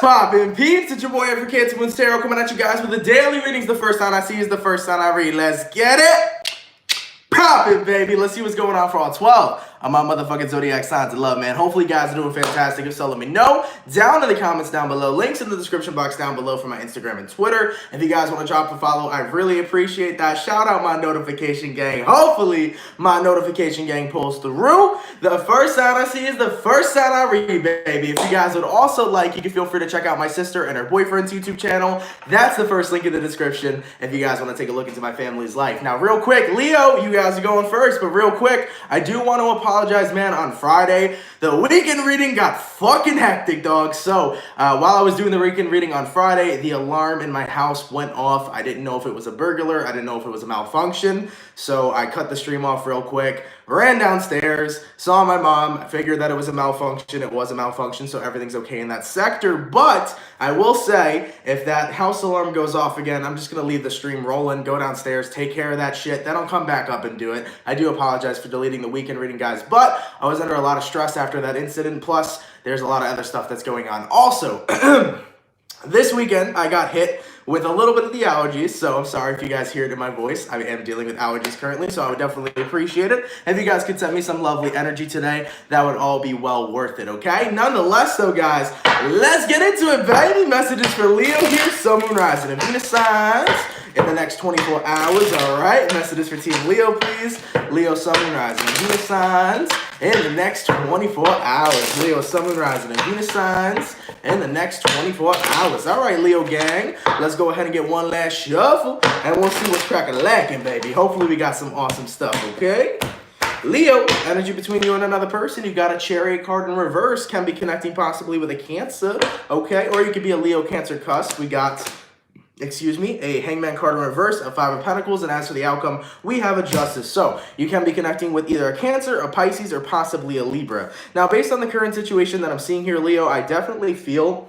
Poppin' peeps, it's your boy here for CancerMoonsTarot coming at you guys with the daily readings. The first sign I see is the first sign I read. Let's get it! Poppin', baby. Let's see what's going on for all 12 of my motherfucking zodiac signs of love, man. Hopefully you guys are doing fantastic. If so, let me know down in the comments down below. Links in the description box down below for my Instagram and Twitter. If you guys want to drop a follow, I really appreciate that. Shout out my notification gang. Hopefully my notification gang pulls through. The first sign I see is the first sign I read, baby. If you guys would also like, you can feel free to check out my sister and her boyfriend's YouTube channel. That's the first link in the description if you guys want to take a look into my family's life. Now, real quick, Leo, you guys are going first, but real quick, I do want to apologize, man. On Friday, the weekend reading got fucking hectic, dog. So while I was doing the weekend reading on Friday, the alarm in my house went off. I didn't know if it was a burglar. I didn't know if it was a malfunction. So I cut the stream off real quick, ran downstairs, saw my mom, figured that it was a malfunction. It was a malfunction, so everything's okay in that sector. But I will say, if that house alarm goes off again, I'm just going to leave the stream rolling, go downstairs, take care of that shit. Then I'll come back up and do it. I do apologize for deleting the weekend reading, guys, but I was under a lot of stress after that incident. Plus, there's a lot of other stuff that's going on. Also, this weekend, I got hit with a little bit of the allergies, so I'm sorry if you guys hear it in my voice. I am dealing with allergies currently, so I would definitely appreciate it. If you guys could send me some lovely energy today, that would all be well worth it, okay? Nonetheless, though, guys, let's get into it, baby. Messages for Leo here, Sun, Moon, Rising, and Venus signs in the next 24 hours, all right? Messages for Team Leo, please. Leo, Sun, Moon, Rising, and Venus signs in the next 24 hours. Leo, Sun, Moon, Rising, and Venus signs in the next 24 hours. All right, Leo gang, let's go ahead and get one last shuffle, and we'll see what's crackin' baby. Hopefully we got some awesome stuff, okay? Leo, energy between you and another person. You got a Chariot card in reverse, can be connecting possibly with a Cancer, okay? Or you could be a Leo Cancer cusp. We got, a Hangman card in reverse, a Five of Pentacles, and as for the outcome, we have a Justice. So you can be connecting with either a Cancer, a Pisces, or possibly a Libra. Now, based on the current situation that I'm seeing here, Leo, I definitely feel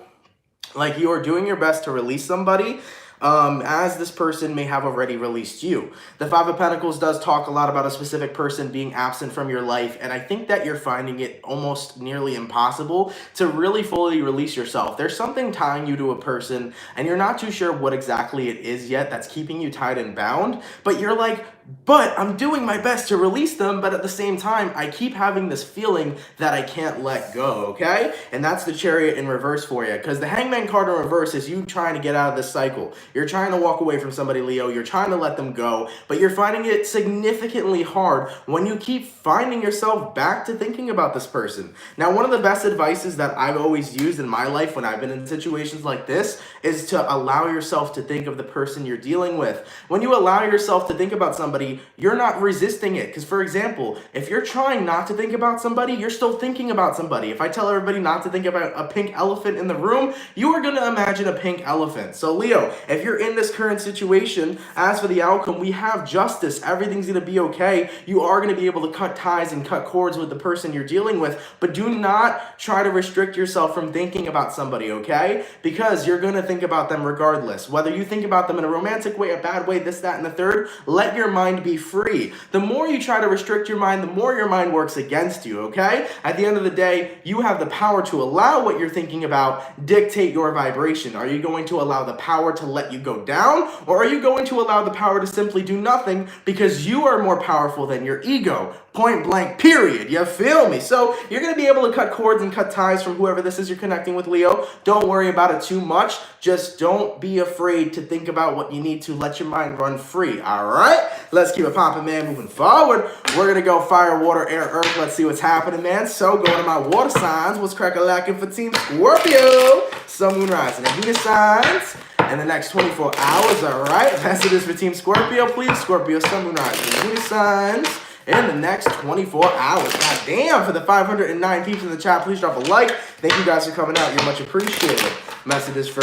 like you are doing your best to release somebody, as this person may have already released you. The Five of Pentacles does talk a lot about a specific person being absent from your life, and I think that you're finding it almost nearly impossible to really fully release yourself. There's something tying you to a person, and you're not too sure what exactly it is yet that's keeping you tied and bound, but you're like, but I'm doing my best to release them, but at the same time, I keep having this feeling that I can't let go, okay? And that's the Chariot in reverse for you, because the Hangman card in reverse is you trying to get out of this cycle. You're trying to walk away from somebody, Leo. You're trying to let them go, but you're finding it significantly hard when you keep finding yourself back to thinking about this person. Now, one of the best advices that I've always used in my life when I've been in situations like this is to allow yourself to think of the person you're dealing with. When you allow yourself to think about somebody, you're not resisting it. Because, for example, if you're trying not to think about somebody, you're still thinking about somebody. If I tell everybody not to think about a pink elephant in the room, you are going to imagine a pink elephant. So, Leo, if you're in this current situation, as for the outcome, we have Justice. Everything's going to be okay. You are going to be able to cut ties and cut cords with the person you're dealing with, but do not try to restrict yourself from thinking about somebody, okay? Because you're going to think about them regardless. Whether you think about them in a romantic way, a bad way, this, that, and the third, let your mind be free. The more you try to restrict your mind, the more your mind works against you, okay? At the end of the day, you have the power to allow what you're thinking about dictate your vibration. Are you going to allow the power to let you go down, or are you going to allow the power to simply do nothing because you are more powerful than your ego? Point blank, period. You feel me? So you're going to be able to cut cords and cut ties from whoever this is you're connecting with, Leo. Don't worry about it too much. Just don't be afraid to think about what you need to. Let your mind run free, all right? Let's keep it popping, man. Moving forward, we're going to go fire, water, air, earth. Let's see what's happening, man. So going to my water signs. What's crack-a-lackin' for Team Scorpio? Sun, Moon, Rising, and Venus signs in the next 24 hours, all right? Messages for Team Scorpio, please. Scorpio, Sun, Moon, Rising, and Venus signs in the next 24 hours. God damn, for the 509 peeps in the chat, please drop a like. Thank you guys for coming out. You're much appreciated. Messages for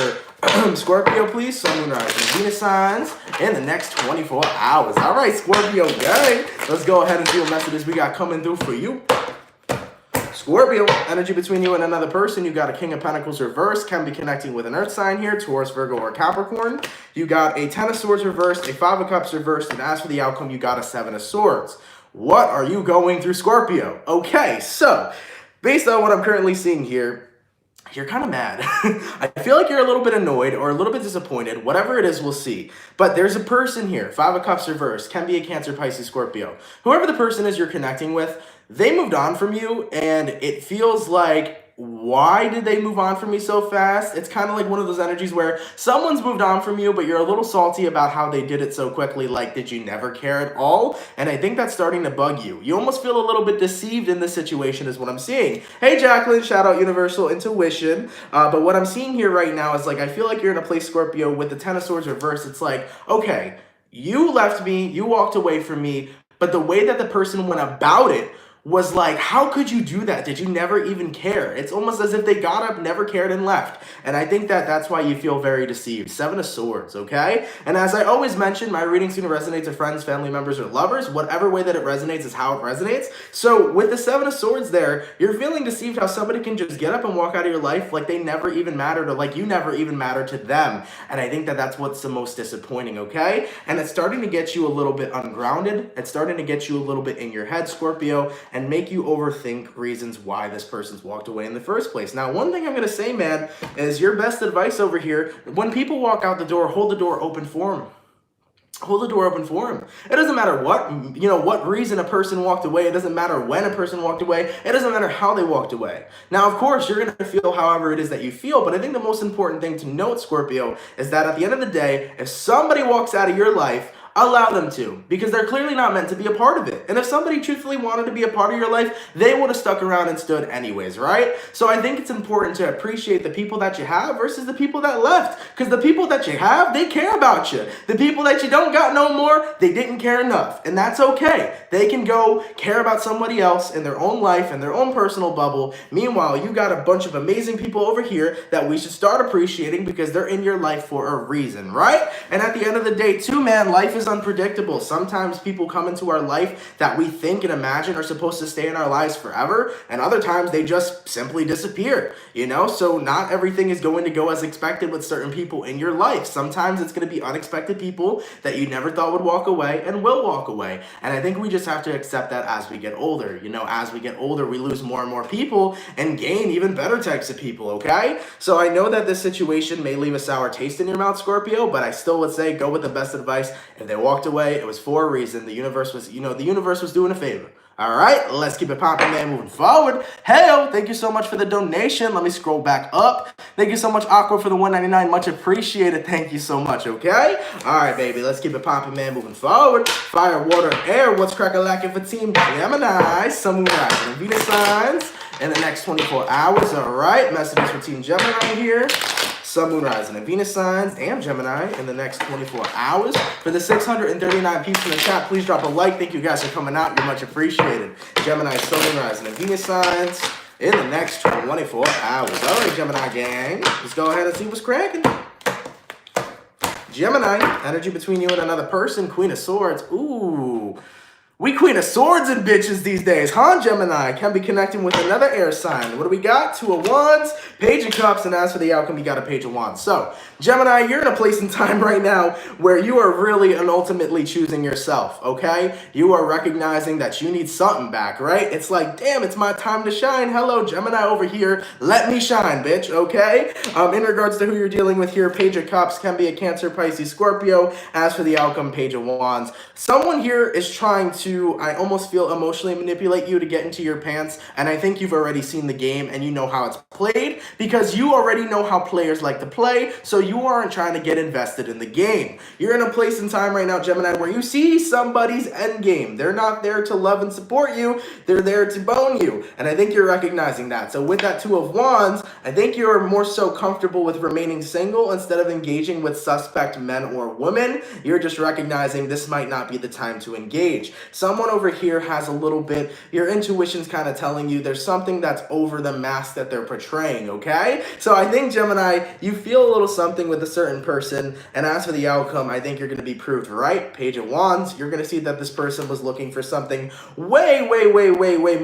Scorpio, please. Sun, Moon, Rising, Venus signs in the next 24 hours. All right, Scorpio gang, let's go ahead and see what messages we got coming through for you. Scorpio, energy between you and another person. You got a King of Pentacles reversed, can be connecting with an earth sign here, Taurus, Virgo, or Capricorn. You got a Ten of Swords reversed, a Five of Cups reversed, and as for the outcome, you got a Seven of Swords. What are you going through, Scorpio? Okay, so based on what I'm currently seeing here, you're kind of mad. I feel like you're a little bit annoyed or a little bit disappointed. Whatever it is, we'll see. But there's a person here, Five of Cups reversed, can be a Cancer, Pisces, Scorpio. Whoever the person is you're connecting with, they moved on from you, and it feels like, why did they move on from me so fast? It's kind of like one of those energies where someone's moved on from you, but you're a little salty about how they did it so quickly. Like, did you never care at all? And I think that's starting to bug you. You almost feel a little bit deceived in this situation is what I'm seeing. Hey, Jacqueline, shout out Universal Intuition. But what I'm seeing here right now is like, I feel like you're in a place, Scorpio, with the Ten of Swords reversed. It's like, okay, you left me, you walked away from me, but the way that the person went about it was like, how could you do that? Did you never even care? It's almost as if they got up, never cared, and left. And I think that that's why you feel very deceived. Seven of Swords, okay? And as I always mention, my readings seem to resonate to friends, family members, or lovers. Whatever way that it resonates is how it resonates. So with the Seven of Swords there, you're feeling deceived how somebody can just get up and walk out of your life like they never even mattered, or like you never even mattered to them. And I think that that's what's the most disappointing, okay? And it's starting to get you a little bit ungrounded. It's starting to get you a little bit in your head, Scorpio, and make you overthink reasons why this person's walked away in the first place. Now, one thing I'm going to say, man, is your best advice over here, when people walk out the door, hold the door open for them. Hold the door open for them. It doesn't matter what reason a person walked away. It doesn't matter when a person walked away. It doesn't matter how they walked away. Now, of course, you're going to feel however it is that you feel, but I think the most important thing to note, Scorpio, is that at the end of the day, if somebody walks out of your life, allow them to, because they're clearly not meant to be a part of it. And if somebody truthfully wanted to be a part of your life, they would have stuck around and stood anyways, right? So I think it's important to appreciate the people that you have versus the people that left, because the people that you have, they care about you. The people that you don't got no more, they didn't care enough, and that's okay. They can go care about somebody else in their own life, in their own personal bubble. Meanwhile, you got a bunch of amazing people over here that we should start appreciating because they're in your life for a reason, right? And at the end of the day, too, man, life is unpredictable. Sometimes people come into our life that we think and imagine are supposed to stay in our lives forever, and other times they just simply disappear, you know? So not everything is going to go as expected with certain people in your life. Sometimes it's going to be unexpected people that you never thought would walk away and will walk away. And I think we just have to accept that as we get older. You know, as we get older, we lose more and more people and gain even better types of people, okay? So I know that this situation may leave a sour taste in your mouth, Scorpio, but I still would say go with the best advice. If they walked away, it was for a reason. The universe was, the universe was doing a favor. All right, let's keep it popping, man, moving forward. Hey, thank you so much for the donation. Let me scroll back up. Thank you so much, Aqua, for the $1.99. Much appreciated. Thank you so much, okay? All right, baby, let's keep it popping, man, moving forward. Fire, water, air. What's crack-a-lackin' for Team Gemini? Sun, Moon, Rising, and Venus signs in the next 24 hours. All right, messages for Team Gemini here. Sun, Moon, Rising, and Venus signs and Gemini in the next 24 hours. For the 639 people in the chat, please drop a like. Thank you guys for coming out. You're much appreciated. Gemini, Sun, Moon, Rising, and Venus signs in the next 24 hours. All right, Gemini gang, let's go ahead and see what's cracking. Gemini, energy between you and another person. Queen of Swords. Ooh. We Queen of Swords and bitches these days, huh, Gemini? Can be connecting with another air sign. What do we got? Two of Wands, Page of Cups, and as for the outcome, you got a Page of Wands. So, Gemini, you're in a place in time right now where you are really and ultimately choosing yourself, okay? You are recognizing that you need something back, right? It's like, damn, it's my time to shine. Hello, Gemini over here. Let me shine, bitch, okay? In regards to who you're dealing with here, Page of Cups can be a Cancer, Pisces, Scorpio. As for the outcome, Page of Wands. Someone here is trying to, I almost feel, emotionally manipulate you to get into your pants, and I think you've already seen the game and you know how it's played because you already know how players like to play, so you aren't trying to get invested in the game. You're in a place in time right now, Gemini, where you see somebody's end game. They're not there to love and support you, they're there to bone you, and I think you're recognizing that. So with that Two of Wands, I think you're more so comfortable with remaining single instead of engaging with suspect men or women. You're just recognizing this might not be the time to engage. Someone over here has a little bit, your intuition's kind of telling you there's something that's over the mask that they're portraying, okay? So I think, Gemini, you feel a little something with a certain person, and as for the outcome, I think you're going to be proved right. Page of Wands, you're going to see that this person was looking for something way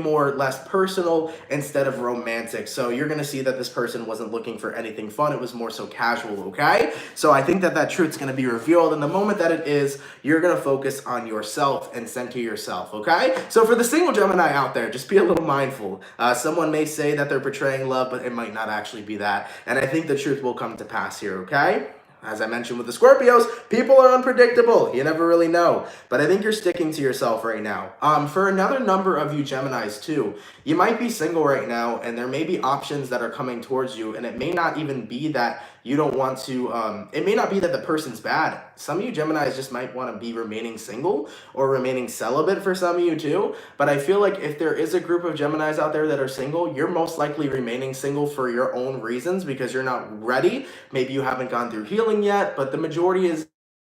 more less personal instead of romantic. So you're going to see that this person wasn't looking for anything fun. It was more so casual, okay? So I think that that truth's going to be revealed, and the moment that it is, you're going to focus on yourself and send to yourself, okay? So for the single Gemini out there, just be a little mindful. Someone may say that they're portraying love, but it might not actually be that. And I think the truth will come to pass here, okay? As I mentioned with the Scorpios, people are unpredictable. You never really know. But I think you're sticking to yourself right now. For another number of you Geminis too, you might be single right now, and there may be options that are coming towards you, and it may not even be that you don't want to, it may not be that the person's bad. Some of you Geminis just might want to be remaining single or remaining celibate for some of you too. But I feel like if there is a group of Geminis out there that are single, you're most likely remaining single for your own reasons because you're not ready. Maybe you haven't gone through healing yet, but the majority is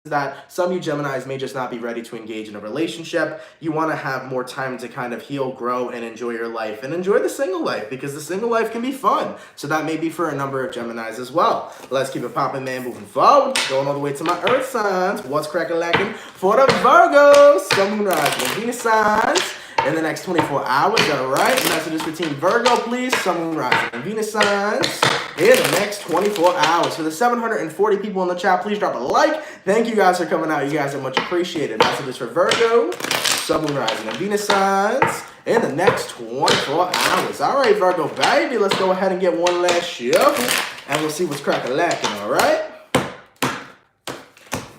that some of you Geminis may just not be ready to engage in a relationship. You want to have more time to kind of heal, grow, and enjoy your life, and enjoy the single life, because the single life can be fun. So that may be for a number of Geminis as well. Let's keep it popping, man, moving forward. Going all the way to my Earth signs. What's cracking for the Virgos? Sun, Moon, Rising, and Venus signs in the next 24 hours. All right, messages for Team Virgo, please. Sun, Moon, Rising, and Venus signs in the next 24 hours. For the 740 people in the chat, please drop a like. Thank you guys for coming out. You guys are much appreciated. Messages for Virgo, Sun, Moon, Rising, and Venus signs in the next 24 hours. All right, Virgo, baby, let's go ahead and get one last shuffle, and we'll see what's crack-a-lacking, all right?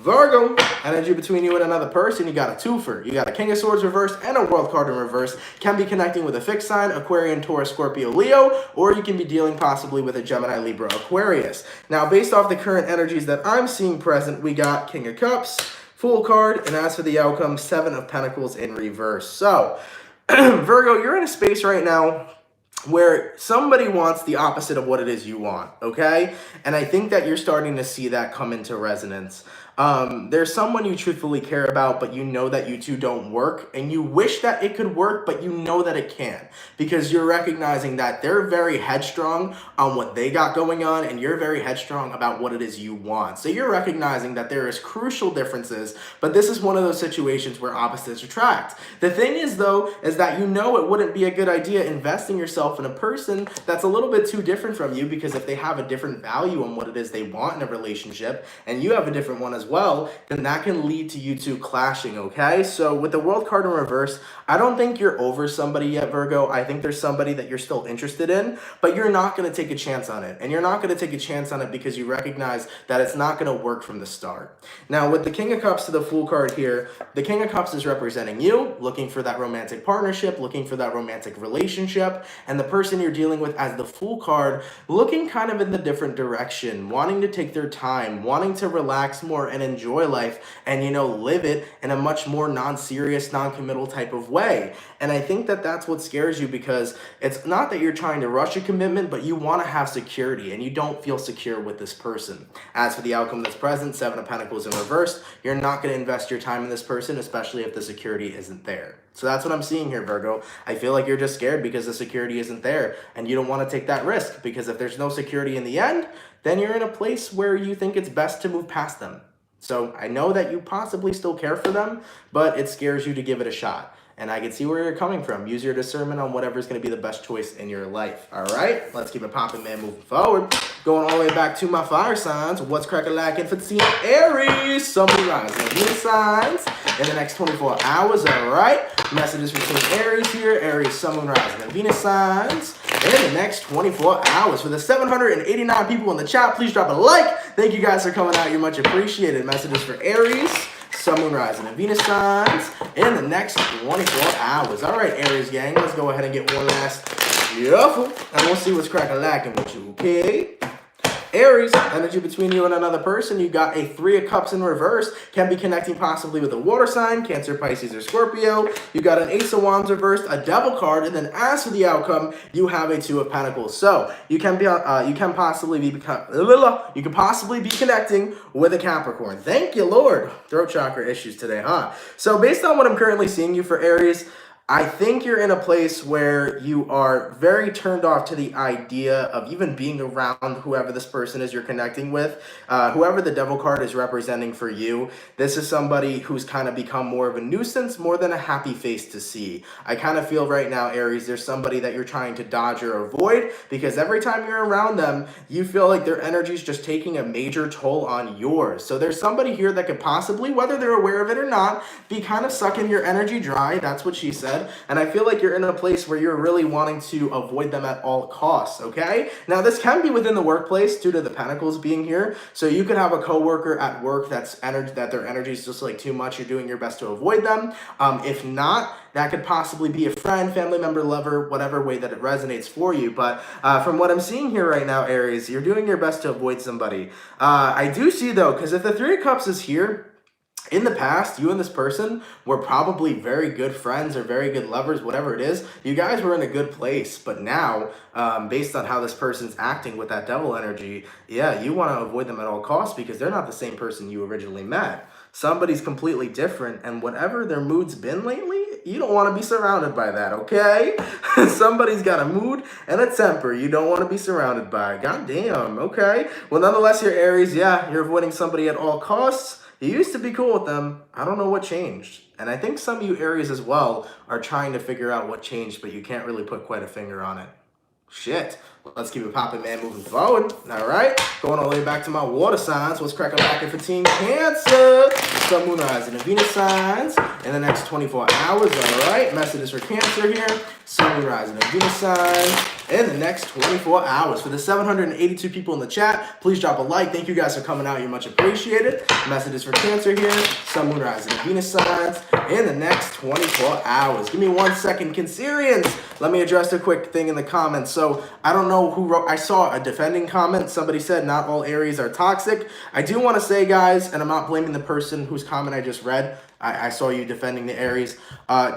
Virgo, energy between you and another person, you got a twofer. You got a King of Swords reversed and a World card in reverse. Can be connecting with a fixed sign, Aquarian, Taurus, Scorpio, Leo, or you can be dealing possibly with a Gemini, Libra, Aquarius. Now, based off the current energies that I'm seeing present, we got King of Cups, Fool card, and as for the outcome, 7 of Pentacles in reverse. So, Virgo, you're in a space right now where somebody wants the opposite of what it is you want, okay? And I think that you're starting to see that come into resonance. There's someone you truthfully care about, but you know that you two don't work, and you wish that it could work, but you know that it can't, because you're recognizing that they're very headstrong on what they got going on, and you're very headstrong about what it is you want. So you're recognizing that there is crucial differences, but this is one of those situations where opposites attract. The thing is, though, is that you know it wouldn't be a good idea investing yourself in a person that's a little bit too different from you, because if they have a different value on what it is they want in a relationship, and you have a different one as well, then that can lead to you two clashing, okay? So with the World card in reverse, I don't think you're over somebody yet, Virgo. I think there's somebody that you're still interested in, but you're not going to take a chance on it. And you're not going to take a chance on it because you recognize that it's not going to work from the start. Now, with the King of Cups to the Fool card here, the King of Cups is representing you, looking for that romantic partnership, looking for that romantic relationship, and the person you're dealing with as the Fool card, looking kind of in the different direction, wanting to take their time, wanting to relax more and enjoy life and, you know, live it in a much more non-serious, non-committal type of way. And I think that that's what scares you, because it's not that you're trying to rush a commitment, but you want to have security, and you don't feel secure with this person. As for the outcome that's present, 7 of Pentacles in reverse, you're not going to invest your time in this person, especially if the security isn't there. So that's what I'm seeing here, Virgo. I feel like you're just scared because the security isn't there, and you don't want to take that risk, because if there's no security in the end, then you're in a place where you think it's best to move past them. So I know that you possibly still care for them, but it scares you to give it a shot. And I can see where you're coming from. Use your discernment on whatever's going to be the best choice in your life. All right? Let's keep it popping, man, moving forward. Going all the way back to my fire signs. What's crack-a-lackin' for Team Aries? Sun, Moon, Rising, and Venus signs in the next 24 hours. All right? Messages for Team Aries here. Aries, Sun, Moon, Rising, and Venus signs in the next 24 hours. For the 789 people in the chat, please drop a like. Thank you guys for coming out. You're much appreciated. Messages for Aries, Sun, Moon, Rising, and Venus signs in the next 24 hours. All right, Aries gang, let's go ahead and get one last shuffle, and we'll see what's crack-a-lackin' with you, okay? Aries, energy between you and another person, you got a 3 of Cups in reverse, can be connecting possibly with a water sign, Cancer, Pisces, or Scorpio. You got an Ace of Wands reversed, a Devil card, and then as for the outcome, you have a 2 of Pentacles. So you can possibly be connecting with a Capricorn. Thank you, Lord. Throat chakra issues today, huh? So based on what I'm currently seeing you for Aries, I think you're in a place where you are very turned off to the idea of even being around whoever this person is you're connecting with, whoever the devil card is representing for you. This is somebody who's kind of become more of a nuisance more than a happy face to see. I kind of feel right now, Aries, there's somebody that you're trying to dodge or avoid because every time you're around them, you feel like their energy is just taking a major toll on yours. So there's somebody here that could possibly, whether they're aware of it or not, be kind of sucking your energy dry. That's what she said. And I feel like you're in a place where you're really wanting to avoid them at all costs, okay? Now, this can be within the workplace due to the Pentacles being here. So you could have a coworker at work that their energy is just like too much. You're doing your best to avoid them. If not, that could possibly be a friend, family member, lover, whatever way that it resonates for you. But from what I'm seeing here right now, Aries, you're doing your best to avoid somebody. I do see, though, because if the Three of Cups is here, in the past, you and this person were probably very good friends or very good lovers, whatever it is. You guys were in a good place. But now, based on how this person's acting with that devil energy, yeah, you want to avoid them at all costs because they're not the same person you originally met. Somebody's completely different, and whatever their mood's been lately, you don't want to be surrounded by that, okay? Somebody's got a mood and a temper you don't want to be surrounded by. God damn, okay? Well, nonetheless, you're Aries, yeah, you're avoiding somebody at all costs. You used to be cool with them. I don't know what changed. And I think some of you Aries as well are trying to figure out what changed, but you can't really put quite a finger on it. Shit. Let's keep it popping, man, moving forward. All right. Going all the way back to my water signs. What's cracking back in for Team Cancer? Sun, Moon, Rising, and Venus signs in the next 24 hours. All right. Messages for Cancer here. Sun, Moon, Rising, and Venus signs in the next 24 hours. For the 782 people in the chat, please drop a like. Thank you guys for coming out. You're much appreciated. Messages for Cancer here. Sun, Moon, Rising, and Venus signs in the next 24 hours. Give me 1 second, Cancerians. Let me address a quick thing in the comments. So I don't know who wrote, I saw a defending comment. Somebody said not all Aries are toxic. I do want to say, guys, and I'm not blaming the person whose comment I just read. I saw you defending the Aries.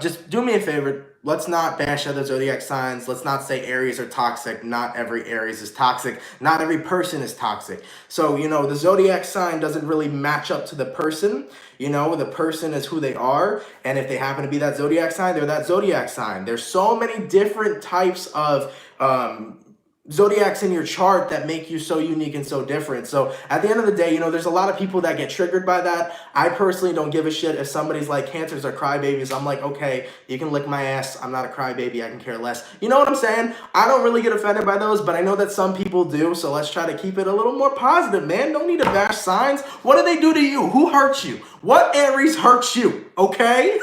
Just do me a favor. Let's not bash other zodiac signs. Let's not say Aries are toxic. Not every Aries is toxic. Not every person is toxic. So, you know, the zodiac sign doesn't really match up to the person. You know, the person is who they are. And if they happen to be that zodiac sign, they're that zodiac sign. There's so many different types of zodiacs in your chart that make you so unique and so different. So at the end of the day, you know, there's a lot of people that get triggered by that. I personally don't give a shit if somebody's like, Cancers are crybabies. I'm like, okay, you can lick my ass. I'm not a crybaby. I can care less. You know what I'm saying? I don't really get offended by those, but I know that some people do. So let's try to keep it a little more positive, man. Don't need to bash signs. What do they do to you? Who hurts you? What Aries hurts you? Okay?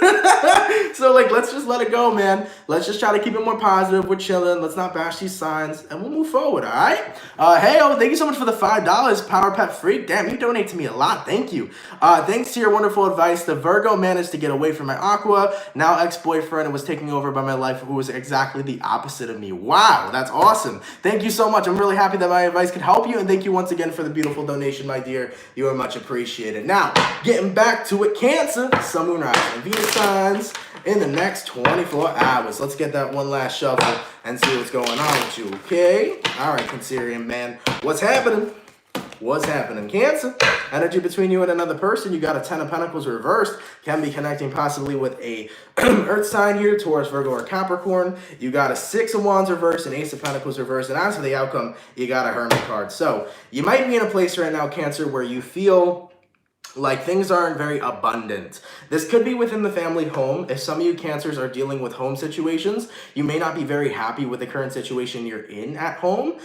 So like, let's just let it go, man. Let's just try to keep it more positive. We're chilling. Let's not bash these signs and we'll move forward, all right? Hey, thank you so much for the $5, Power Pet Freak. Damn, you donate to me a lot. Thank you. Thanks to your wonderful advice, the Virgo managed to get away from my Aqua, now ex-boyfriend, and was taking over by my life, who was exactly the opposite of me. Wow, that's awesome. Thank you so much. I'm really happy that my advice could help you, and thank you once again for the beautiful donation, my dear. You are much appreciated. Now, getting back to it, Cancer, Sun, Moon, Rising, and Venus signs in the next 24 hours. Let's get that one last shuffle and see what's going on with you, okay? All right, Cancerian man, what's happening? What's happening? Cancer, energy between you and another person. You got a 10 of Pentacles reversed. Can be connecting possibly with a Earth sign here, Taurus, Virgo, or Capricorn. You got a 6 of Wands reversed, an Ace of Pentacles reversed. And as for the outcome, you got a Hermit card. So you might be in a place right now, Cancer, where you feel like things aren't very abundant. This could be within the family home. If some of you Cancers are dealing with home situations, you may not be very happy with the current situation you're in at home.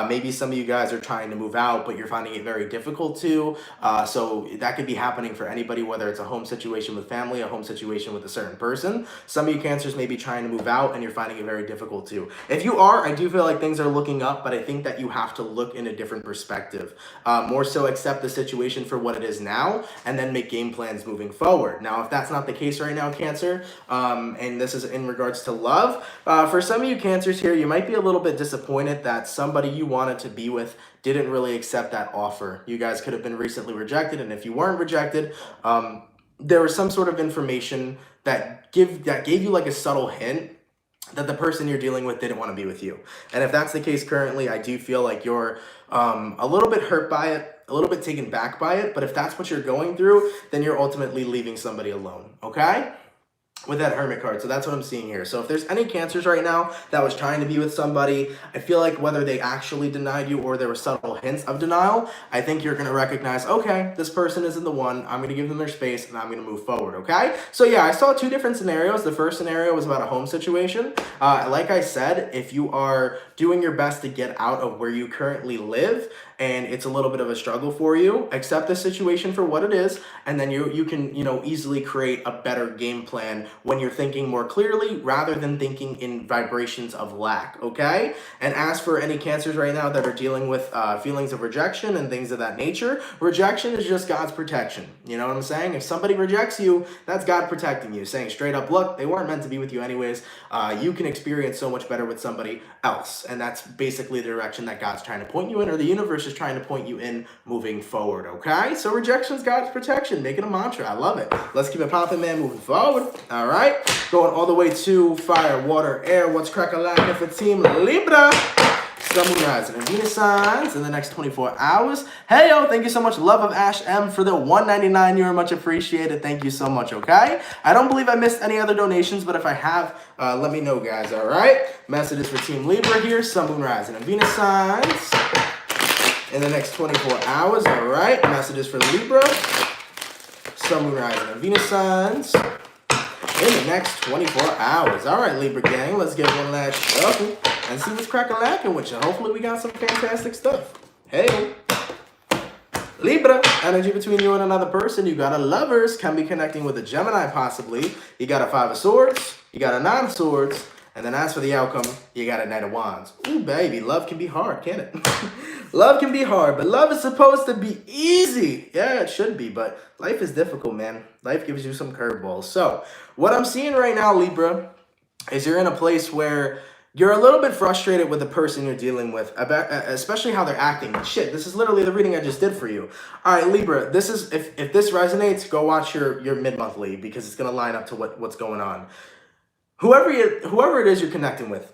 Maybe some of you guys are trying to move out, but you're finding it very difficult to. So that could be happening for anybody, whether it's a home situation with family, a home situation with a certain person. Some of you Cancers may be trying to move out and you're finding it very difficult to. If you are, I do feel like things are looking up, but I think that you have to look in a different perspective. More so accept the situation for what it is now, and then make game plans moving forward. Now, if that's not the case right now, Cancer, and this is in regards to love, for some of you Cancers here, you might be a little bit disappointed that somebody you wanted to be with didn't really accept that offer. You guys could have been recently rejected, and if you weren't rejected, there was some sort of information that gave you like a subtle hint that the person you're dealing with didn't want to be with you. And if that's the case currently, I do feel like you're a little bit hurt by it, a little bit taken back by it. But if that's what you're going through, then you're ultimately leaving somebody alone, okay? with that Hermit card. So that's what I'm seeing here. So if there's any Cancers right now that was trying to be with somebody, I feel like whether they actually denied you or there were subtle hints of denial, I think you're going to recognize, okay, this person isn't the one. I'm going to give them their space and I'm going to move forward, okay? So yeah, I saw two different scenarios. The first scenario was about a home situation. Like I said, if you are doing your best to get out of where you currently live and it's a little bit of a struggle for you, accept the situation for what it is, and then you can, easily create a better game plan when you're thinking more clearly rather than thinking in vibrations of lack, okay? And as for any Cancers right now that are dealing with feelings of rejection and things of that nature, rejection is just God's protection. You know what I'm saying? If somebody rejects you, that's God protecting you, saying straight up, look, they weren't meant to be with you anyways. You can experience so much better with somebody else. And that's basically the direction that God's trying to point you in, or the universe is trying to point you in moving forward, okay? So rejection is God's protection. Make it a mantra. I love it. Let's keep it popping, man, moving forward. All right? Going all the way to fire, water, air. What's crack-a-lackin' for Team Libra? Sun, Moon, Rising, and Venus signs in the next 24 hours. Hey, yo, thank you so much. Love of Ash M for the $1.99. You are much appreciated. Thank you so much, okay? I don't believe I missed any other donations, but if I have, let me know, guys, all right? Messages for Team Libra here. Sun, Moon, Rising, and Venus signs in the next 24 hours, all right? Messages for Libra. Sun, Moon, Rising, and Venus signs in the next 24 hours. All right, Libra gang, let's get one last shuffle and see what's crack-a-lackin' with you. Hopefully we got some fantastic stuff. Hey, Libra, energy between you and another person. You got a Lovers, can be connecting with a Gemini possibly. You got a Five of Swords, you got a Nine of Swords, and then as for the outcome, you got a Knight of Wands. Ooh, baby, love can be hard, can't it? Love can be hard, but love is supposed to be easy. Yeah, it should be, but life is difficult, man. Life gives you some curveballs. So what I'm seeing right now, Libra, is you're in a place where you're a little bit frustrated with the person you're dealing with, especially how they're acting. Shit, this is literally the reading I just did for you. All right, Libra, this is if this resonates, go watch your mid-monthly because it's going to line up to what's going on. Whoever it is you're connecting with,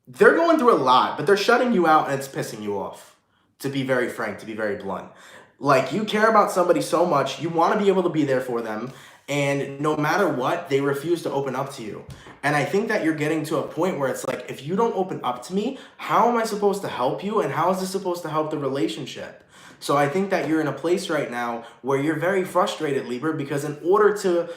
they're going through a lot, but they're shutting you out and it's pissing you off, to be very frank, to be very blunt. Like, you care about somebody so much, you want to be able to be there for them, and no matter what, they refuse to open up to you. And I think that you're getting to a point where it's like, if you don't open up to me, how am I supposed to help you? And how is this supposed to help the relationship? So I think that you're in a place right now where you're very frustrated, Libra, because in order to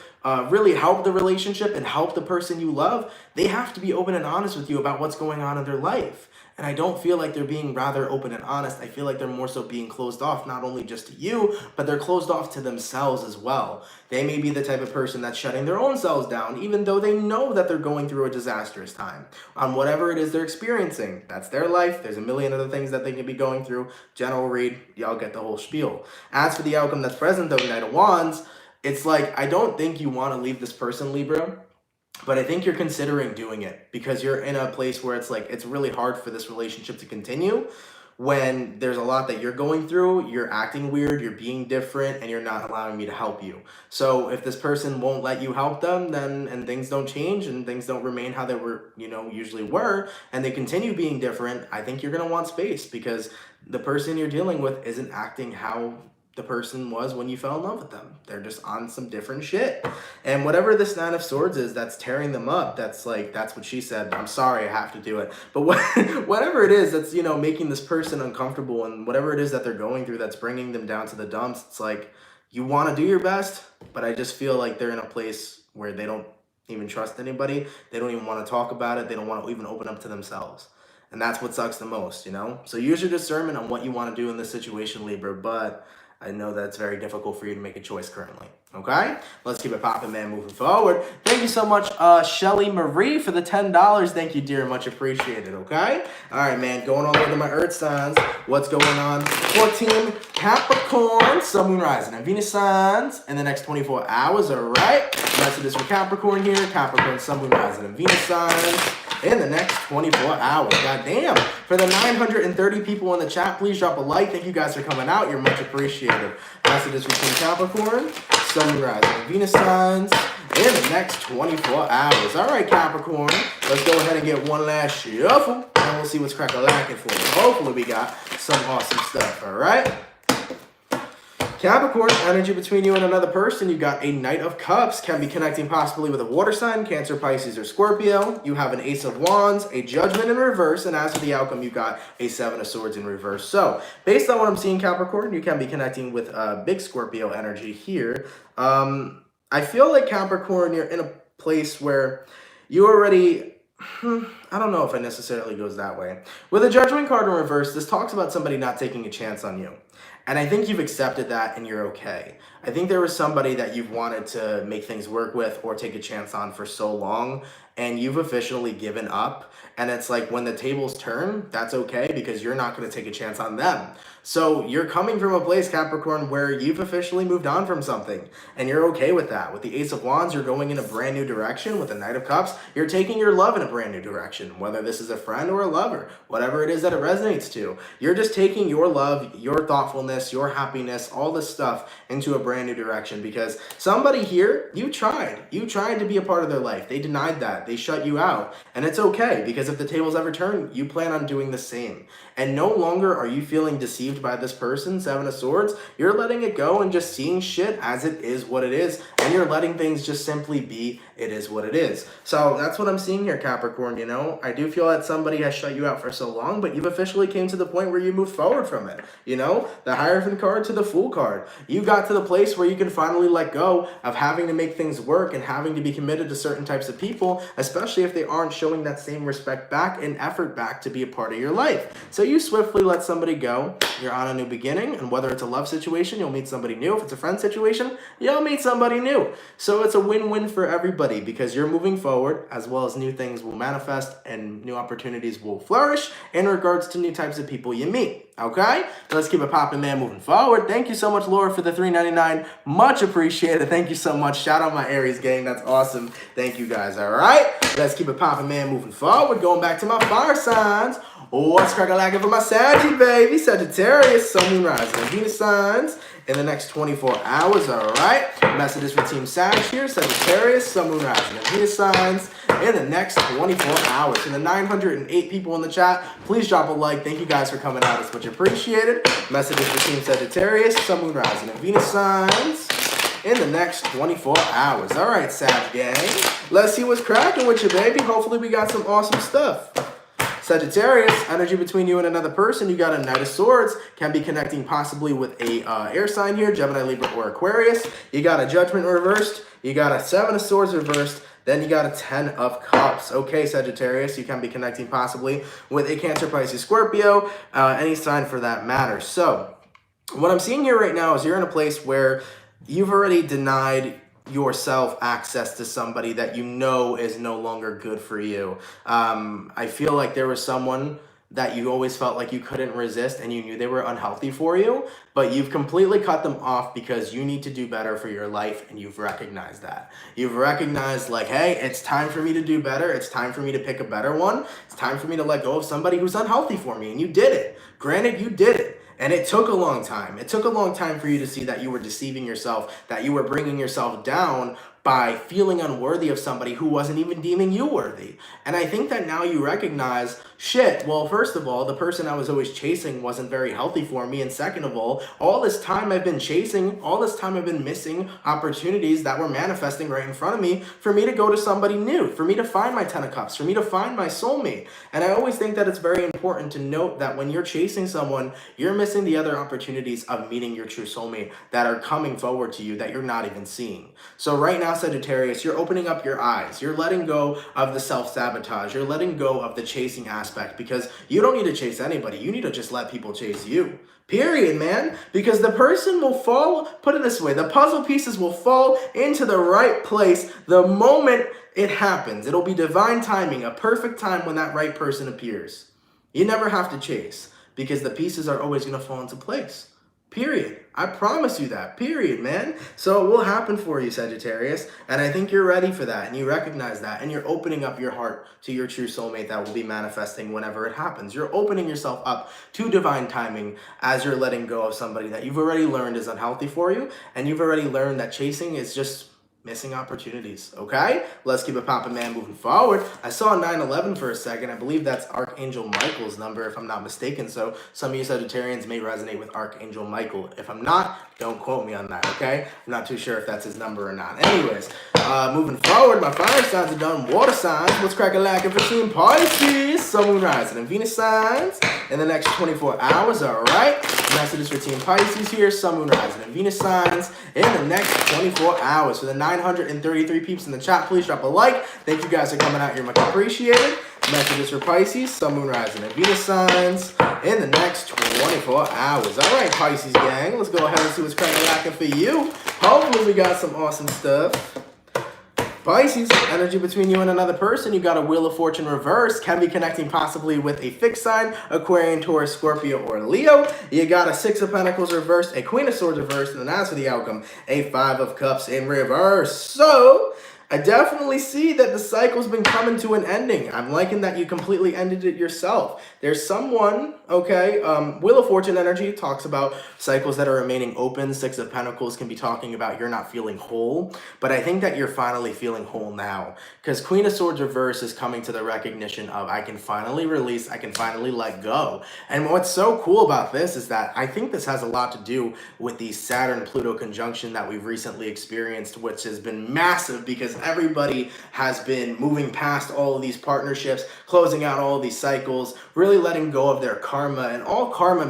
really help the relationship and help the person you love, they have to be open and honest with you about what's going on in their life. And I don't feel like they're being rather open and honest. I feel like they're more so being closed off, not only just to you, but they're closed off to themselves as well. They may be the type of person that's shutting their own selves down, even though they know that they're going through a disastrous time on whatever it is they're experiencing. That's their life. There's a million other things that they can be going through. General read, y'all get the whole spiel. As for the outcome that's present, though, Knight of Wands, it's like, I don't think you want to leave this person, Libra. But I think you're considering doing it because you're in a place where it's like, it's really hard for this relationship to continue when there's a lot that you're going through, you're acting weird, you're being different, and you're not allowing me to help you. So if this person won't let you help them, then, and things don't change and things don't remain how they were, usually were, and they continue being different, I think you're going to want space because the person you're dealing with isn't acting how the person was when you fell in love with them. They're just on some different shit. And whatever this Nine of Swords is that's tearing them up, that's what she said. I'm sorry, I have to do it. But whatever it is that's, making this person uncomfortable, and whatever it is that they're going through that's bringing them down to the dumps, it's like, you want to do your best, but I just feel like they're in a place where they don't even trust anybody. They don't even want to talk about it. They don't want to even open up to themselves. And that's what sucks the most, So use your discernment on what you want to do in this situation, Libra, but I know that's very difficult for you to make a choice currently, okay? Let's keep it popping, man, moving forward. Thank you so much, Shelly Marie, for the $10. Thank you, dear. Much appreciated, okay? All right, man, going all the way to my Earth signs. What's going on for Team Capricorn, Sun, Moon, Rising, and Venus signs in the next 24 hours, all right? Messages for Capricorn here. Capricorn, Sun, Moon, Rising, and Venus signs in the next 24 hours. Goddamn. For the 930 people in the chat, please drop a like. Thank you guys for coming out. You're much appreciated. Messages between Capricorn, Sun, Rising, and Venus signs in the next 24 hours. All right, Capricorn. Let's go ahead and get one last shuffle, and we'll see what's crack-a-lackin' for you. Hopefully we got some awesome stuff, all right? Capricorn, energy between you and another person. You got a Knight of Cups, can be connecting possibly with a water sign, Cancer, Pisces, or Scorpio. You have an Ace of Wands, a Judgment in reverse, and as for the outcome, you got a Seven of Swords in reverse. So, based on what I'm seeing, Capricorn, you can be connecting with a big Scorpio energy here. I feel like Capricorn, you're in a place where you already... I don't know if it necessarily goes that way. With a Judgment card in reverse, this talks about somebody not taking a chance on you. And I think you've accepted that and you're okay. I think there was somebody that you've wanted to make things work with or take a chance on for so long, and you've officially given up. And it's like when the tables turn, that's okay because you're not going to take a chance on them. So you're coming from a place, Capricorn, where you've officially moved on from something and you're okay with that. With the Ace of Wands, you're going in a brand new direction. With the Knight of Cups, you're taking your love in a brand new direction, whether this is a friend or a lover, whatever it is that it resonates to. You're just taking your love, your thoughtfulness, your happiness, all this stuff into a brand new direction because somebody here, you tried to be a part of their life. They denied that. They shut you out. And it's okay because if the tables ever turn, you plan on doing the same. And no longer are you feeling deceived by this person, Seven of Swords. You're letting it go and just seeing shit as it is what it is. And you're letting things just simply be, it is what it is. So that's what I'm seeing here, Capricorn, you know. I do feel that somebody has shut you out for so long, but you've officially came to the point where you moved forward from it. You know, the Hierophant card to the Fool card. You got to the place where you can finally let go of having to make things work and having to be committed to certain types of people, especially if they aren't showing that same respect back and effort back to be a part of your life. So you swiftly let somebody go. You're on a new beginning, and whether it's a love situation, you'll meet somebody new. If it's a friend situation, you'll meet somebody new. So it's a win-win for everybody because you're moving forward, as well as new things will manifest and new opportunities will flourish in regards to new types of people you meet. Okay, let's keep it popping, man, moving forward. Thank you so much, Laura, for the $3.99. Much appreciated. Thank you so much. Shout out my Aries gang. That's awesome. Thank you, guys. All right, let's keep it popping, man, moving forward. Going back to my fire signs. What's crack-a-lackin' for my Saggy, baby? Sagittarius, Sun, Moon, Rising, and Venus signs in the next 24 hours, all right? Messages for Team Sag here. Sagittarius, Sun, Moon, Rising, and Venus signs in the next 24 hours. And the 908 people in the chat, please drop a like. Thank you guys for coming out. It's much appreciated. Messages for Team Sagittarius, Sun, Moon, Rising, and Venus signs in the next 24 hours. All right, Sag gang. Let's see what's cracking with you, baby. Hopefully we got some awesome stuff. Sagittarius, energy between you and another person. You got a Knight of Swords, can be connecting possibly with a air sign here, Gemini, Libra, or Aquarius. You got a Judgment reversed. You got a Seven of Swords reversed. Then you got a 10 of Cups. Okay, Sagittarius, you can be connecting possibly with a Cancer, Pisces, Scorpio, any sign for that matter. So what I'm seeing here right now is you're in a place where you've already denied yourself access to somebody that you know is no longer good for you. I feel like there was someone that you always felt like you couldn't resist and you knew they were unhealthy for you, but you've completely cut them off because you need to do better for your life and you've recognized that. You've recognized like, hey, it's time for me to do better. It's time for me to pick a better one. It's time for me to let go of somebody who's unhealthy for me, and you did it. Granted, you did it. And it took a long time. It took a long time for you to see that you were deceiving yourself, that you were bringing yourself down by feeling unworthy of somebody who wasn't even deeming you worthy. And I think that now you recognize, shit, well, first of all, the person I was always chasing wasn't very healthy for me. And second of all this time I've been chasing, all this time I've been missing opportunities that were manifesting right in front of me for me to go to somebody new, for me to find my 10 of Cups, for me to find my soulmate. And I always think that it's very important to note that when you're chasing someone, you're missing the other opportunities of meeting your true soulmate that are coming forward to you that you're not even seeing. So right now, Sagittarius, you're opening up your eyes. You're letting go of the self-sabotage. You're letting go of the chasing aspect because you don't need to chase anybody. You need to just let people chase you. Period, man. Because the person will fall, put it this way, the puzzle pieces will fall into the right place the moment it happens. It'll be divine timing, a perfect time when that right person appears. You never have to chase because the pieces are always going to fall into place. Period. I promise you that. Period, man. So it will happen for you, Sagittarius. And I think you're ready for that. And you recognize that. And you're opening up your heart to your true soulmate that will be manifesting whenever it happens. You're opening yourself up to divine timing as you're letting go of somebody that you've already learned is unhealthy for you. And you've already learned that chasing is just Missing opportunities, okay? Let's keep it poppin', man, moving forward. I saw 911 for a second. I believe that's Archangel Michael's number, if I'm not mistaken. So some of you Sagittarians may resonate with Archangel Michael. If I'm not, don't quote me on that, okay? I'm not too sure if that's his number or not. Anyways, moving forward, my fire signs are done. Water signs, what's crackin' for Team Pisces? Sun, Moon, Rising, and Venus signs in the next 24 hours, all right? Messages for Team Pisces here, Sun, Moon, Rising, and Venus signs in the next 24 hours. For the 933 peeps in the chat, please drop a like. Thank you guys for coming out here, much appreciated. Messages for Pisces, Sun, Moon, Rising, and Venus signs in the next 24 hours. All right, Pisces gang, let's go ahead and see what's cracking for you. Hopefully we got some awesome stuff. Pisces, energy between you and another person. You got a Wheel of Fortune reverse. Can be connecting possibly with a fixed sign, Aquarian, Taurus, Scorpio, or Leo. You got a Six of Pentacles reversed, a Queen of Swords reversed, and then as for the outcome, a Five of Cups in reverse. So I definitely see that the cycle's been coming to an ending. I'm liking that you completely ended it yourself. There's someone, okay, Wheel of Fortune energy talks about cycles that are remaining open. Six of Pentacles can be talking about you're not feeling whole. But I think that you're finally feeling whole now. Because Queen of Swords reverse is coming to the recognition of I can finally release, I can finally let go. And what's so cool about this is that I think this has a lot to do with the Saturn-Pluto conjunction that we've recently experienced, which has been massive because everybody has been moving past all of these partnerships, closing out all of these cycles, really letting go of their karma. And all karma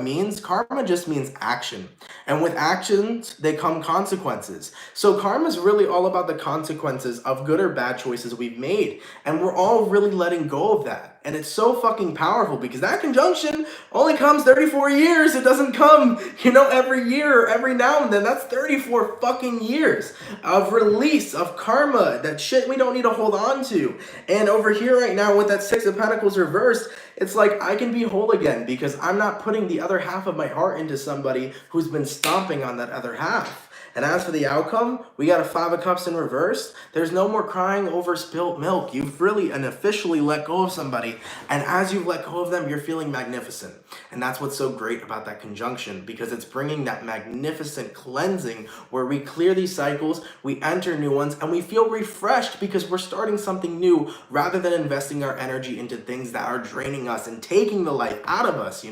just means action. And with actions, they come consequences. So karma is really all about the consequences of good or bad choices we've made. And we're all really letting go of that. And it's so fucking powerful because that conjunction only comes 34 years. It doesn't come, every year or every now and then. That's 34 fucking years of release, of karma, that shit we don't need to hold on to. And over here right now with that Six of Pentacles reversed, it's like I can be whole again because I'm not putting the other half of my heart into somebody who's been stomping on that other half. And as for the outcome, we got a Five of Cups in reverse. There's no more crying over spilt milk. You've really and officially let go of somebody. And as you've let go of them, you're feeling magnificent. And that's what's so great about that conjunction because it's bringing that magnificent cleansing where we clear these cycles, we enter new ones, and we feel refreshed because we're starting something new rather than investing our energy into things that are draining us and taking the life out of us,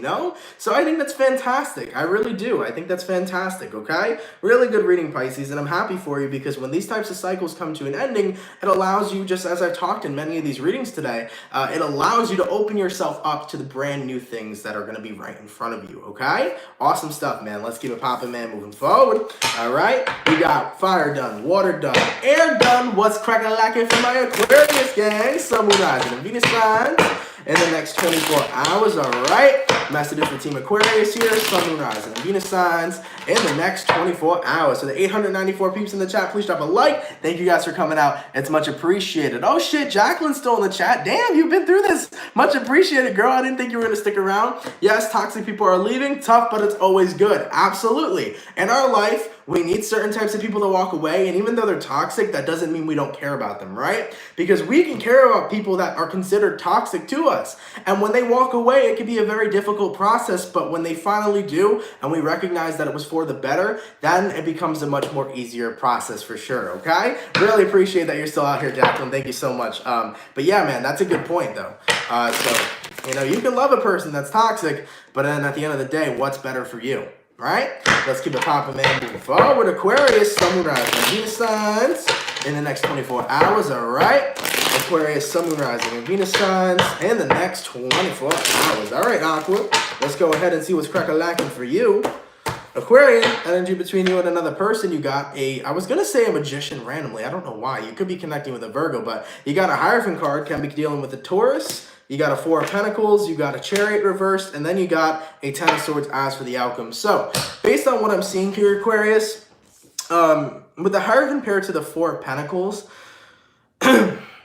So I think that's fantastic. I really do. I think that's fantastic, okay? Really good reading, Pisces, and I'm happy for you because when these types of cycles come to an ending, it allows you, just as I've talked in many of these readings today, it allows you to open yourself up to the brand new things that are going to be right in front of you, okay? Awesome stuff, man. Let's keep it popping, man, moving forward. All right, we got fire done, water done, air done. What's crackin' for my Aquarius gang? Sun, Moon, Rising, and Venus signs in the next 24 hours, all right? Messages for Team Aquarius here, Sun, Moon, Rising, and Venus signs in the next 24 hours. So the 894 peeps in the chat, please drop a like. Thank you guys for coming out. It's much appreciated. Oh shit, Jacqueline's still in the chat. Damn, you've been through this. Much appreciated, girl. I didn't think you were gonna stick around. Yes, toxic people are leaving. Tough, but it's always good. Absolutely. In our life, we need certain types of people to walk away, and even though they're toxic, that doesn't mean we don't care about them, right? Because we can care about people that are considered toxic to us. And when they walk away, it can be a very difficult process, but when they finally do, and we recognize that it was for the better, then it becomes a much more easier process for sure, okay? Really appreciate that you're still out here, Jacqueline. Thank you so much. But yeah, man, that's a good point, though. So, you can love a person that's toxic, but then at the end of the day, what's better for you? Right? Let's keep it popping, man. Moving forward, Aquarius, Sun, Moon, Rising, and Venus signs in the next 24 hours, all right? Aquarius, Sun, Moon, Rising, and Venus signs in the next 24 hours. All right, Aqua, let's go ahead and see what's crack-a-lacking for you. Aquarian, energy between you and another person. You got I was going to say a magician randomly. I don't know why. You could be connecting with a Virgo, but you got a Hierophant card, can be dealing with a Taurus. You got a Four of Pentacles, you got a Chariot reversed, and then you got a Ten of Swords as for the outcome. So, based on what I'm seeing here, Aquarius, with the Hierophant paired to the Four of Pentacles,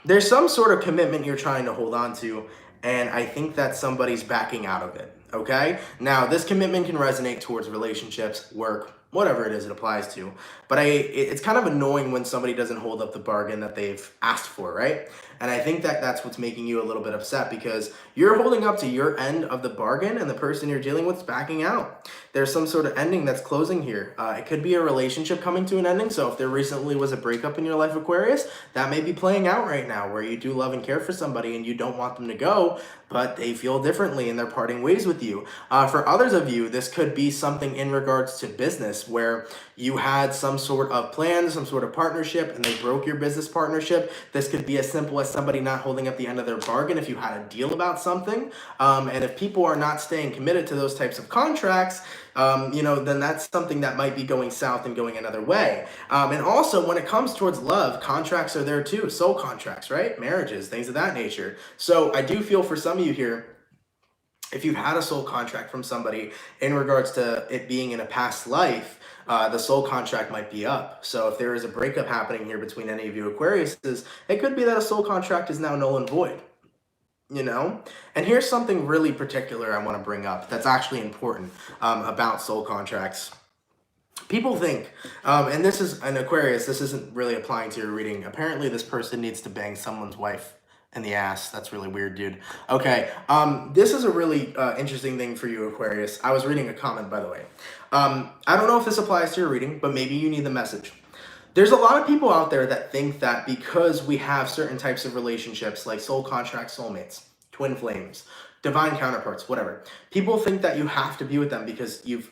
there's some sort of commitment you're trying to hold on to, and I think that somebody's backing out of it, okay? Now, this commitment can resonate towards relationships, work, whatever it is it applies to. But it's kind of annoying when somebody doesn't hold up the bargain that they've asked for, right? And I think that that's what's making you a little bit upset, because you're holding up to your end of the bargain and the person you're dealing with is backing out. There's some sort of ending that's closing here. It could be a relationship coming to an ending. So if there recently was a breakup in your life, Aquarius, that may be playing out right now, where you do love and care for somebody and you don't want them to go, but they feel differently and they're parting ways with you. For others of you, this could be something in regards to business, where you had some sort of plan, some sort of partnership, and they broke your business partnership. This could be as simple as somebody not holding up the end of their bargain if you had a deal about something. And if people are not staying committed to those types of contracts, then that's something that might be going south and going another way. And also, when it comes towards love, contracts are there too. Soul contracts, right? Marriages, things of that nature. So I do feel for some of you here, if you've had a soul contract from somebody in regards to it being in a past life, the soul contract might be up. So if there is a breakup happening here between any of you Aquariuses, it could be that a soul contract is now null and void. And here's something really particular I want to bring up that's actually important about soul contracts. People think, and this is an Aquarius, this isn't really applying to your reading. Apparently this person needs to bang someone's wife in the ass. That's really weird, dude. Okay, this is a really interesting thing for you, Aquarius. I was reading a comment, by the way. I don't know if this applies to your reading, but maybe you need the message. There's a lot of people out there that think that because we have certain types of relationships, like soul contracts, soulmates, twin flames, divine counterparts, whatever, people think that you have to be with them because you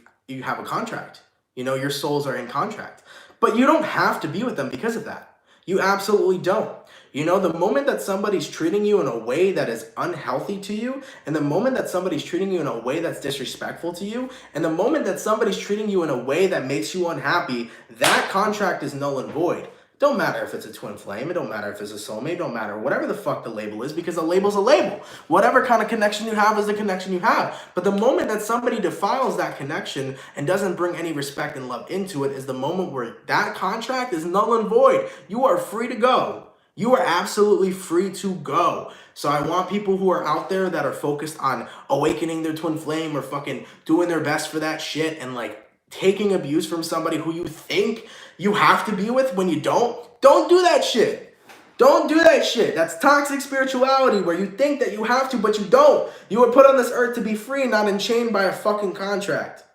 have a contract. Your souls are in contract. But you don't have to be with them because of that. You absolutely don't. The moment that somebody's treating you in a way that is unhealthy to you, and the moment that somebody's treating you in a way that's disrespectful to you, and the moment that somebody's treating you in a way that makes you unhappy, that contract is null and void. Don't matter if it's a twin flame, it don't matter if it's a soulmate, don't matter whatever the fuck the label is, because a label's a label. Whatever kind of connection you have is the connection you have. But the moment that somebody defiles that connection and doesn't bring any respect and love into it is the moment where that contract is null and void. You are free to go. You are absolutely free to go. So I want people who are out there that are focused on awakening their twin flame or fucking doing their best for that shit and like taking abuse from somebody who you think you have to be with when you don't do that shit. Don't do that shit. That's toxic spirituality, where you think that you have to, but you don't. You were put on this earth to be free, not enchained by a fucking contract.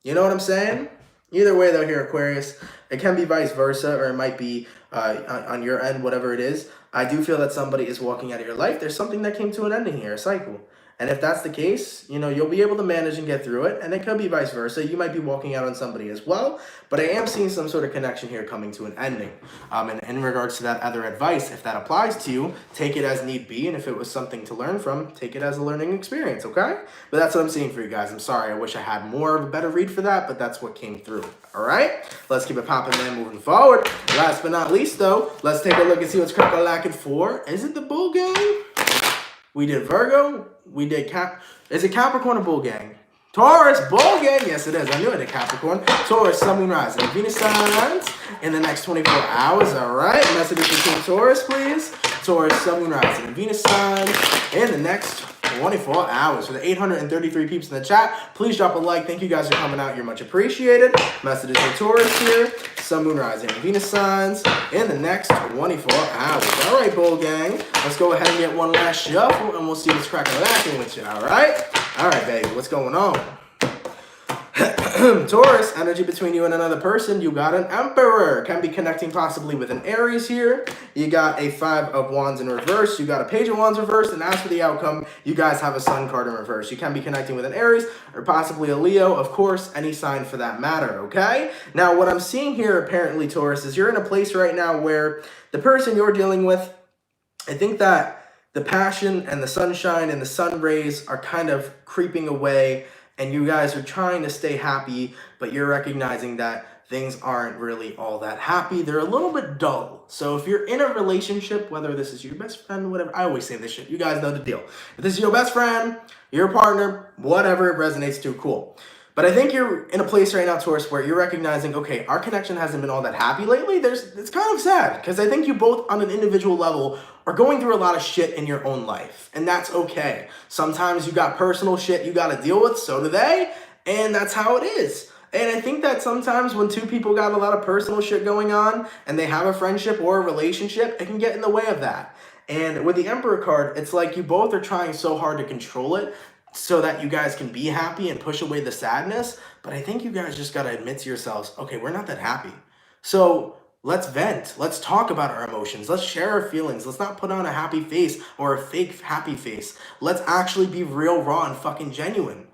You know what I'm saying? Either way though here, Aquarius, it can be vice versa, or it might be on your end, whatever it is. I do feel that somebody is walking out of your life. There's something that came to an ending here, a cycle. And if that's the case, you'll be able to manage and get through it. And it could be vice versa. You might be walking out on somebody as well. But I am seeing some sort of connection here coming to an ending. And in regards to that other advice, if that applies to you, take it as need be. And if it was something to learn from, take it as a learning experience, okay? But that's what I'm seeing for you guys. I'm sorry. I wish I had more of a better read for that, but that's what came through. All right? Let's keep it popping, man, moving forward. Last but not least, though, let's take a look and see what's crack-a-lacking for. Is it the Bull Gang? We did Virgo. We did Is it Capricorn or Bull Gang? Taurus, Bull Gang. Yes, it is. I knew it did Capricorn. Taurus, Sun, Moon, Rising, and Venus signs in the next 24 hours. All right. Messages for Team Taurus, please. Taurus, Sun, Moon, Rising, and Venus signs in the next 24 hours. For the 833 peeps in the chat, please drop a like. Thank you guys for coming out. You're much appreciated. Messages for Taurus here. Sun, Moon, Rising, and Venus signs in the next 24 hours. All right, Bull Gang. Let's go ahead and get one last shuffle, and we'll see what's cracking lacking with you, all right? All right, baby, what's going on? Taurus, energy between you and another person. You got an Emperor. Can be connecting possibly with an Aries here. You got a 5 of Wands in reverse. You got a Page of Wands reversed. And as for the outcome, you guys have a Sun card in reverse. You can be connecting with an Aries or possibly a Leo. Of course, any sign for that matter, okay? Now, what I'm seeing here, apparently, Taurus, is you're in a place right now where the person you're dealing with, I think that the passion and the sunshine and the sun rays are kind of creeping away, and you guys are trying to stay happy, but you're recognizing that things aren't really all that happy. They're a little bit dull. So if you're in a relationship, whether this is your best friend, whatever, I always say this shit. You guys know the deal. If this is your best friend, your partner, whatever it resonates to, cool. But I think you're in a place right now, Taurus, where you're recognizing, okay, our connection hasn't been all that happy lately. It's kind of sad, because I think you both on an individual level are going through a lot of shit in your own life, and that's okay. Sometimes you got personal shit you got to deal with, so do they, and that's how it is. And I think that sometimes when two people got a lot of personal shit going on and they have a friendship or a relationship, it can get in the way of that. And with the Emperor card, it's like you both are trying so hard to control it so that you guys can be happy and push away the sadness. But I think you guys just got to admit to yourselves, okay, we're not that happy. So let's vent. Let's talk about our emotions. Let's share our feelings. Let's not put on a happy face or a fake happy face. Let's actually be real, raw, and fucking genuine.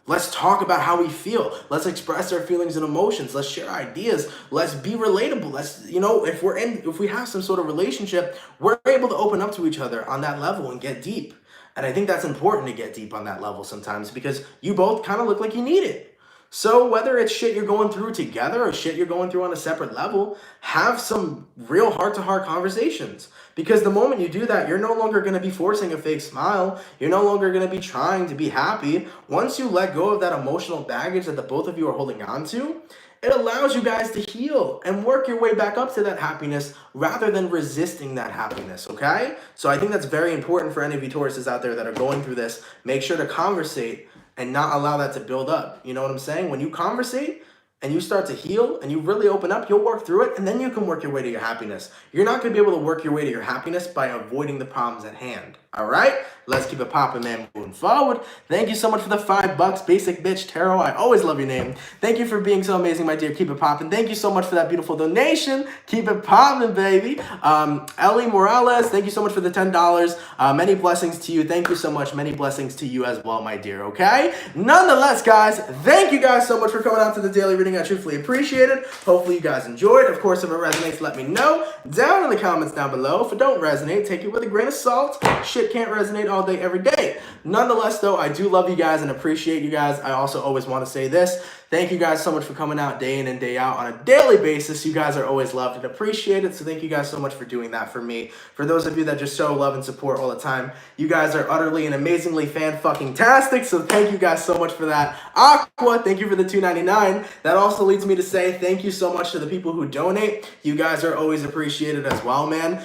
Let's talk about how we feel. Let's express our feelings and emotions. Let's share ideas. Let's be relatable. Let's, if we have some sort of relationship, we're able to open up to each other on that level and get deep. And I think that's important to get deep on that level sometimes because you both kind of look like you need it. So whether it's shit you're going through together or shit you're going through on a separate level, have some real heart-to-heart conversations. Because the moment you do that, you're no longer going to be forcing a fake smile. You're no longer going to be trying to be happy. Once you let go of that emotional baggage that the both of you are holding on to, it allows you guys to heal and work your way back up to that happiness rather than resisting that happiness, okay? So I think that's very important for any of you Tauruses out there that are going through this. Make sure to conversate and not allow that to build up. You know what I'm saying? When you conversate and you start to heal and you really open up, you'll work through it and then you can work your way to your happiness. You're not going to be able to work your way to your happiness by avoiding the problems at hand. All right? Let's keep it popping, man. Moving forward. Thank you so much for the $5. Basic Bitch Tarot. I always love your name. Thank you for being so amazing, my dear. Keep it popping. Thank you so much for that beautiful donation. Keep it popping, baby. Ellie Morales, thank you so much for the $10. Many blessings to you. Thank you so much. Many blessings to you as well, my dear. Okay? Nonetheless, guys, thank you guys so much for coming out to the daily reading. I truthfully appreciate it. Hopefully you guys enjoyed. Of course, if it resonates, let me know down in the comments down below. If it don't resonate, take it with a grain of salt. Shit can't resonate all day, every day. Nonetheless, though, I do love you guys and appreciate you guys. I also always want to say this. Thank you guys so much for coming out day in and day out on a daily basis. You guys are always loved and appreciated. So thank you guys so much for doing that for me. For those of you that just show love and support all the time, you guys are utterly and amazingly fan-fucking-tastic. So thank you guys so much for that. Aqua, thank you for the $2.99. That also leads me to say thank you so much to the people who donate. You guys are always appreciated as well, man.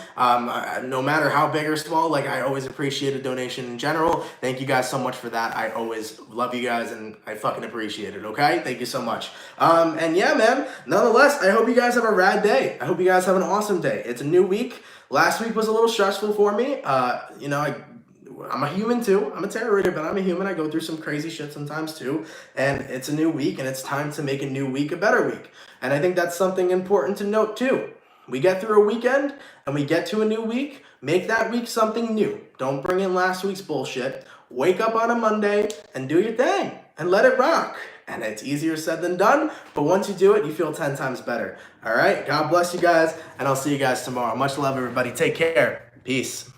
No matter how big or small, like I always appreciate a donation in general. Thank you guys so much for that. I always love you guys and I fucking appreciate it, okay? Thank you so much. And yeah, man, nonetheless, I hope you guys have a rad day. I hope you guys have an awesome day. It's a new week. Last week was a little stressful for me. I'm a human too. I'm a tarot reader, but I'm a human. I go through some crazy shit sometimes too. And it's a new week and it's time to make a new week a better week. And I think that's something important to note too. We get through a weekend and we get to a new week. Make that week something new. Don't bring in last week's bullshit. Wake up on a Monday and do your thing and let it rock. And it's easier said than done, but once you do it, you feel 10 times better. All right? God bless you guys, and I'll see you guys tomorrow. Much love, everybody. Take care. Peace.